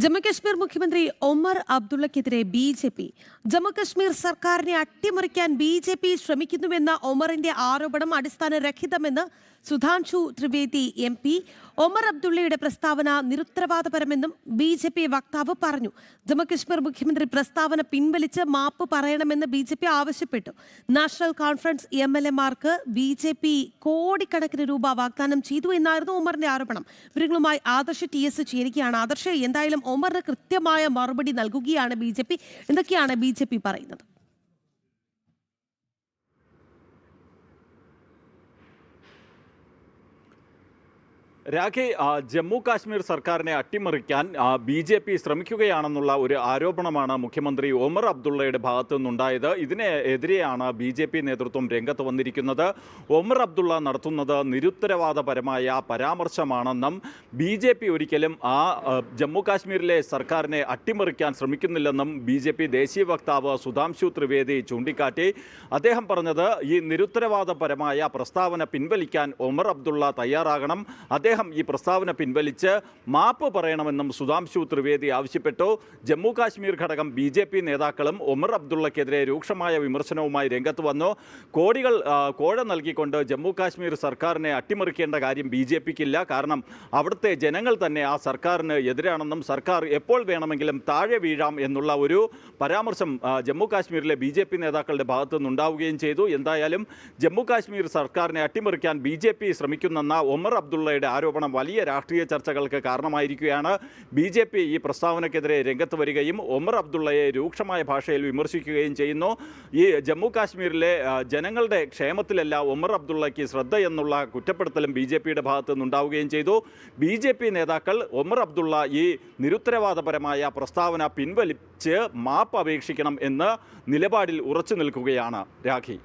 ജമ്മുകശ്മീർ മുഖ്യമന്ത്രി ഒമർ അബ്ദുള്ളക്കെതിരെ ബി.ജെ.പി. ജമ്മുകശ്മീർ സർക്കാരിനെ അട്ടിമറിക്കാൻ ബി.ജെ.പി. ശ്രമിക്കുന്നുവെന്ന ഒമറിന്റെ ആരോപണം അടിസ്ഥാനരഹിതമെന്ന് സുധാൻഷു ത്രിവേദി MP. ഒമർ അബ്ദുള്ളയുടെ പ്രസ്താവന നിരുത്തരവാദപരമെന്നും ബി.ജെ.പി. വക്താവ് പറഞ്ഞു. ജമ്മുകശ്മീർ മുഖ്യമന്ത്രി പ്രസ്താവന പിൻവലിച്ച് മാപ്പ് പറയണമെന്ന് ബി.ജെ.പി. ആവശ്യപ്പെട്ടു. നാഷണൽ കോൺഫറൻസ് MLA-മാർക്ക് ബി.ജെ.പി. കോടിക്കണക്കിന് രൂപ വാഗ്ദാനം ചെയ്തു എന്നായിരുന്നു ഒമറിന്റെ ആരോപണം. വിവരങ്ങളുമായി ആദർശ് TS ചേരുകയാണ്. ആദർശ്, എന്തായാലും ഒമറിന് കൃത്യമായ മറുപടി നൽകുകയാണ് ബി.ജെ.പി. എന്തൊക്കെയാണ് ബി.ജെ.പി. പറയുന്നത്? രാഖി, ജമ്മു കാശ്മീർ സർക്കാരിനെ അട്ടിമറിക്കാൻ BJP ശ്രമിക്കുകയാണെന്നുള്ള ഒരു ആരോപണമാണ് മുഖ്യമന്ത്രി ഒമർ അബ്ദുള്ളയുടെ ഭാഗത്തു നിന്നുണ്ടായത്. ഇതിനെതിരെയാണ് BJP നേതൃത്വം രംഗത്ത് വന്നിരിക്കുന്നത്. ഒമർ അബ്ദുള്ള നടത്തുന്നത് നിരുത്തരവാദപരമായ പരാമർശമാണെന്നും BJP ഒരിക്കലും ജമ്മു കാശ്മീരിലെ സർക്കാരിനെ അട്ടിമറിക്കാൻ ശ്രമിക്കുന്നില്ലെന്നും BJP ദേശീയ വക്താവ് സുധാംശു ത്രിവേദി ചൂണ്ടിക്കാട്ടി. അദ്ദേഹം പറഞ്ഞത് ഈ നിരുത്തരവാദപരമായ പ്രസ്താവന പിൻവലിക്കാൻ ഒമർ അബ്ദുള്ള തയ്യാറാകണം. അദ്ദേഹം ഈ പ്രസ്താവന പിൻവലിച്ച് മാപ്പ് പറയണമെന്നും സുധാംശു ത്രിവേദി ആവശ്യപ്പെട്ടു. ജമ്മു കാശ്മീർ ഘടകം BJP നേതാക്കളും ഒമർ അബ്ദുള്ളക്കെതിരെ രൂക്ഷമായ വിമർശനവുമായി രംഗത്ത് വന്നു. കോഴ നൽകിക്കൊണ്ട് ജമ്മു കാശ്മീർ സർക്കാരിനെ അട്ടിമറിക്കേണ്ട കാര്യം BJPക്കില്ല. കാരണം അവിടുത്തെ ജനങ്ങൾ തന്നെ ആ സർക്കാരിന് എതിരാണെന്നും സർക്കാർ എപ്പോൾ വേണമെങ്കിലും താഴെ വീഴാം എന്നുള്ള ഒരു പരാമർശം ജമ്മു കാശ്മീരിലെ BJP നേതാക്കളുടെ ഭാഗത്തു നിന്നുണ്ടാവുകയും ചെയ്തു. എന്തായാലും ജമ്മു കാശ്മീർ സർക്കാരിനെ അട്ടിമറിക്കാൻ BJP ശ്രമിക്കുന്നെന്ന ഒമർ അബ്ദുള്ളയുടെ ആരോപണം വലിയ രാഷ്ട്രീയ ചർച്ചകൾക്ക് കാരണമായിരിക്കുകയാണ്. BJP ഈ പ്രസ്താവനയ്ക്കെതിരെ രംഗത്ത് വരികയും ഒമർ അബ്ദുള്ളയെ രൂക്ഷമായ ഭാഷയിൽ വിമർശിക്കുകയും ചെയ്യുന്നു. ഈ ജമ്മു കാശ്മീരിലെ ജനങ്ങളുടെ ക്ഷേമത്തിലല്ല ഒമർ അബ്ദുള്ളയ്ക്ക് ശ്രദ്ധ എന്നുള്ള കുറ്റപ്പെടുത്തലും BJPയുടെ ഭാഗത്തു നിന്നുണ്ടാവുകയും ചെയ്തു. BJP നേതാക്കൾ ഒമർ അബ്ദുള്ള ഈ നിരുത്തരവാദപരമായ പ്രസ്താവന പിൻവലിച്ച് മാപ്പ് അപേക്ഷിക്കണം എന്ന നിലപാടിൽ ഉറച്ചു നിൽക്കുകയാണ്. രാഖി.